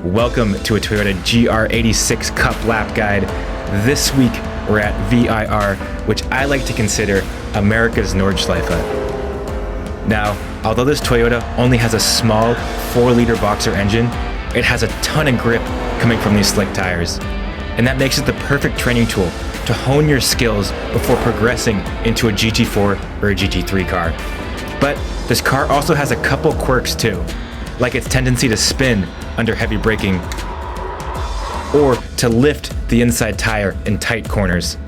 Welcome to a Toyota GR86 Cup lap guide. This week we're at VIR, which I like to consider America's Nordschleife. Now, although this Toyota only has a small 4-liter boxer engine, it has a ton of grip coming from these slick tires. And that makes it the perfect training tool to hone your skills before progressing into a GT4 or a GT3 car. But this car also has a couple quirks too, like its tendency to spin under heavy braking or to lift the inside tire in tight corners.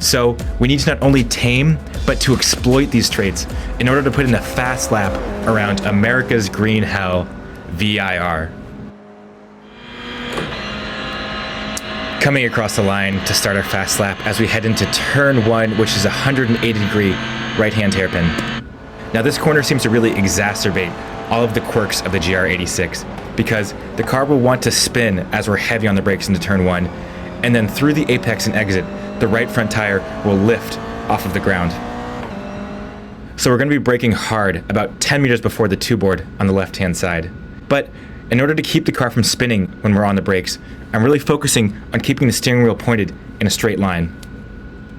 So we need to not only tame, but to exploit these traits in order to put in a fast lap around America's green hell, VIR. Coming across the line to start our fast lap as we head into turn 1, which is a 180-degree right-hand hairpin. Now this corner seems to really exacerbate all of the quirks of the GR86 because the car will want to spin as we're heavy on the brakes into turn 1, and then through the apex and exit, the right front tire will lift off of the ground. So we're going to be braking hard about 10 meters before the 2-board on the left-hand side. But in order to keep the car from spinning when we're on the brakes, I'm really focusing on keeping the steering wheel pointed in a straight line.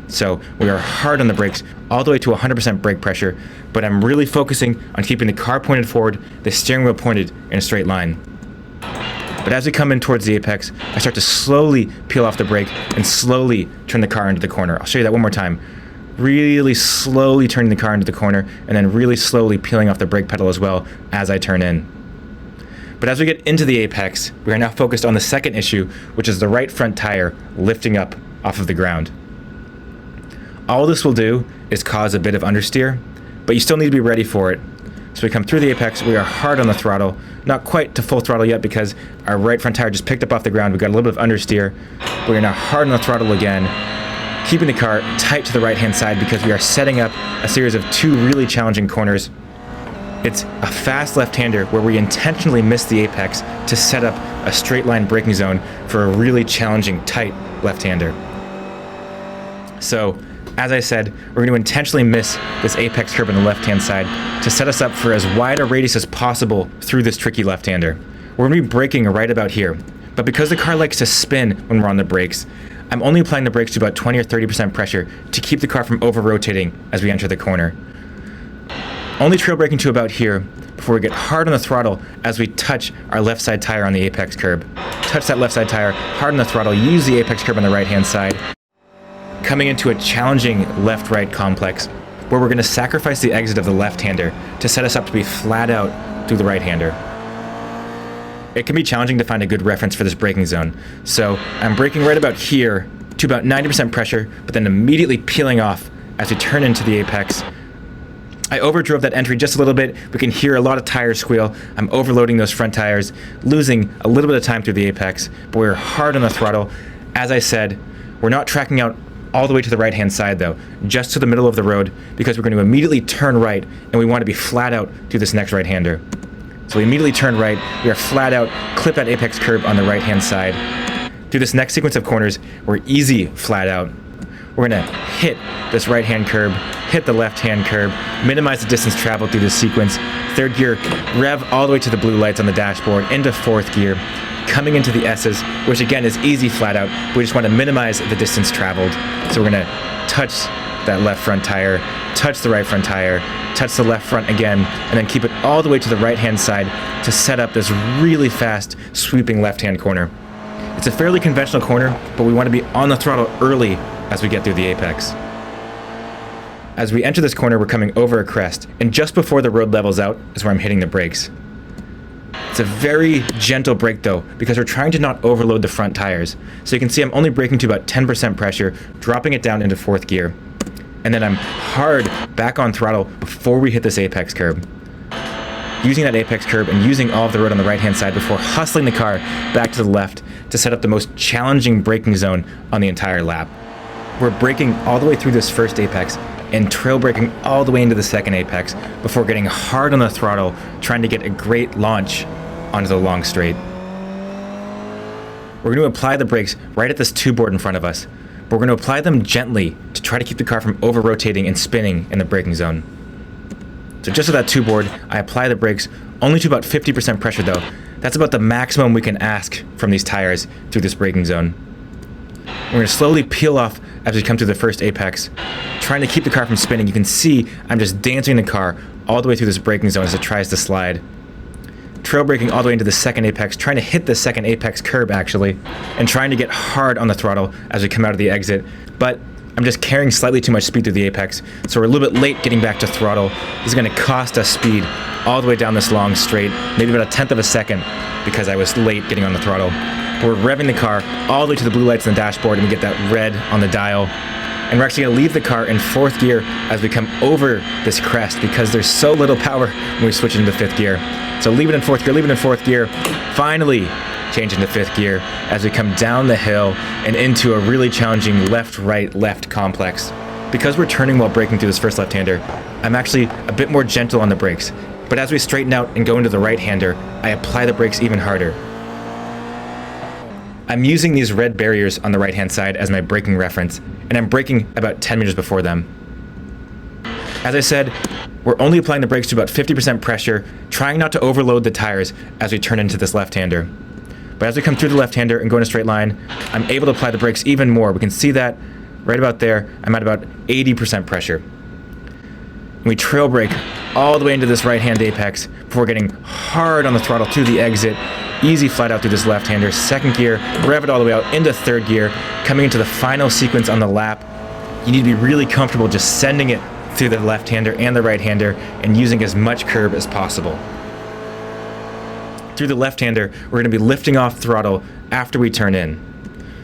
So we are hard on the brakes all the way to 100% brake pressure, but I'm really focusing on keeping the car pointed forward, the steering wheel pointed in a straight line. But as we come in towards the apex, I start to slowly peel off the brake and slowly turn the car into the corner. I'll show you that one more time. Really slowly turning the car into the corner and then really slowly peeling off the brake pedal as well as I turn in. But as we get into the apex, we are now focused on the second issue, which is the right front tire lifting up off of the ground. All this will do is cause a bit of understeer, but you still need to be ready for it. So we come through the apex, we are hard on the throttle, not quite to full throttle yet because our right front tire just picked up off the ground. We got a little bit of understeer. We are now hard on the throttle again, keeping the car tight to the right-hand side because we are setting up a series of 2 really challenging corners. It's a fast left-hander where we intentionally miss the apex to set up a straight line braking zone for a really challenging tight left-hander. So, as I said, we're going to intentionally miss this apex curb on the left-hand side to set us up for as wide a radius as possible through this tricky left-hander. We're going to be braking right about here, but because the car likes to spin when we're on the brakes, I'm only applying the brakes to about 20 or 30% pressure to keep the car from over-rotating as we enter the corner. Only trail braking to about here before we get hard on the throttle as we touch our left side tire on the apex curb. Touch that left side tire, hard on the throttle, use the apex curb on the right-hand side. Coming into a challenging left-right complex where we're going to sacrifice the exit of the left-hander to set us up to be flat out through the right-hander. It can be challenging to find a good reference for this braking zone, so I'm braking right about here to about 90% pressure, but then immediately peeling off as we turn into the apex. I overdrove that entry just a little bit. We can hear a lot of tires squeal. I'm overloading those front tires, losing a little bit of time through the apex, but we're hard on the throttle. As I said, we're not tracking out all the way to the right-hand side though, just to the middle of the road because we're going to immediately turn right and we want to be flat out through this next right-hander. So we immediately turn right, we are flat out, clip that apex curb on the right-hand side. Through this next sequence of corners, we're easy flat out. We're going to hit this right-hand curb, hit the left-hand curb, minimize the distance traveled through this sequence. Third gear, rev all the way to the blue lights on the dashboard, into fourth gear, coming into the S's, which again is easy flat out. We just want to minimize the distance traveled. So we're going to touch that left front tire, touch the right front tire, touch the left front again, and then keep it all the way to the right-hand side to set up this really fast sweeping left-hand corner. It's a fairly conventional corner, but we want to be on the throttle early as we get through the apex. As we enter this corner, we're coming over a crest, and just before the road levels out is where I'm hitting the brakes. It's a very gentle brake though, because we're trying to not overload the front tires. So you can see I'm only braking to about 10% pressure, dropping it down into fourth gear. And then I'm hard back on throttle before we hit this apex curb. Using that apex curb and using all of the road on the right-hand side before hustling the car back to the left to set up the most challenging braking zone on the entire lap. We're braking all the way through this first apex and trail braking all the way into the second apex before getting hard on the throttle, trying to get a great launch onto the long straight. We're going to apply the brakes right at this 2-board in front of us, but we're going to apply them gently to try to keep the car from over-rotating and spinning in the braking zone. So just with that 2-board, I apply the brakes only to about 50% pressure though. That's about the maximum we can ask from these tires through this braking zone. We're going to slowly peel off as we come to the first apex, trying to keep the car from spinning. You can see I'm just dancing the car all the way through this braking zone as it tries to slide. Trail braking all the way into the second apex, trying to hit the second apex curb actually, and trying to get hard on the throttle as we come out of the exit. But I'm just carrying slightly too much speed through the apex, so we're a little bit late getting back to throttle. This is going to cost us speed all the way down this long straight, maybe about 1/10 of a second because I was late getting on the throttle. But we're revving the car all the way to the blue lights on the dashboard, and we get that red on the dial. And we're actually going to leave the car in 4th gear as we come over this crest because there's so little power when we switch into 5th gear. So leave it in 4th gear, leave it in 4th gear. Finally change into 5th gear as we come down the hill and into a really challenging left complex. Because we're turning while braking through this first left-hander, I'm actually a bit more gentle on the brakes. But as we straighten out and go into the right-hander, I apply the brakes even harder. I'm using these red barriers on the right-hand side as my braking reference, and I'm braking about 10 meters before them. As I said, we're only applying the brakes to about 50% pressure, trying not to overload the tires as we turn into this left-hander. But as we come through the left-hander and go in a straight line, I'm able to apply the brakes even more. We can see that right about there, I'm at about 80% pressure. And we trail brake all the way into this right-hand apex before getting hard on the throttle through the exit. Easy flat out through this left-hander, 2nd gear, rev it all the way out into 3rd gear, coming into the final sequence on the lap. You need to be really comfortable just sending it through the left-hander and the right-hander and using as much curb as possible. Through the left-hander, we're going to be lifting off throttle after we turn in.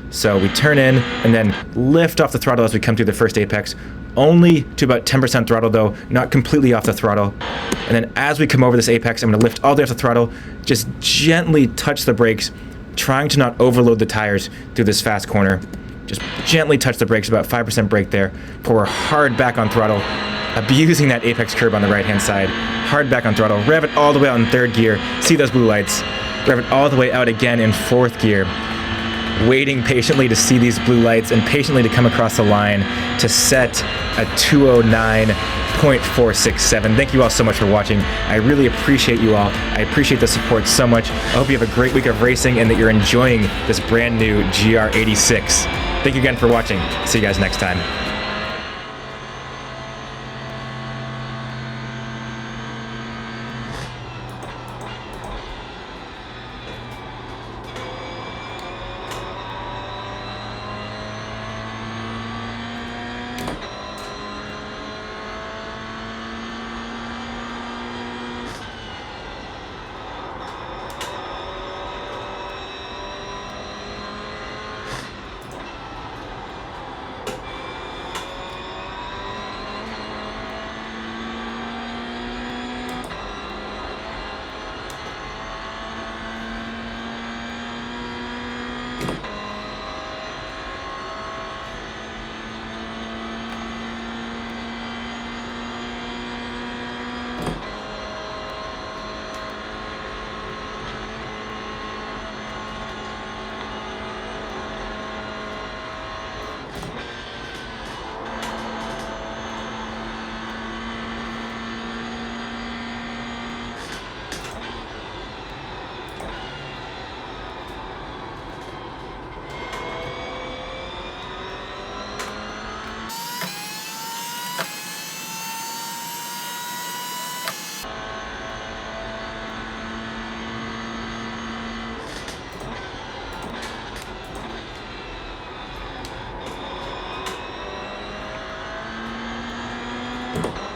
So we turn in and then lift off the throttle as we come through the first apex, only to about 10% throttle though, not completely off the throttle. And then as we come over this apex, I'm going to lift all the way off the throttle, just gently touch the brakes, trying to not overload the tires through this fast corner. Just gently touch the brakes, about 5% brake there, before we're hard back on throttle, abusing that apex curb on the right-hand side. Hard back on throttle, rev it all the way out in 3rd gear, see those blue lights, rev it all the way out again in 4th gear. Waiting patiently to see these blue lights and patiently to come across the line to set a 209.467. Thank you all so much for watching. I really appreciate you all. I appreciate the support so much. I hope you have a great week of racing and that you're enjoying this brand new GR86. Thank you again for watching. See you guys next time. You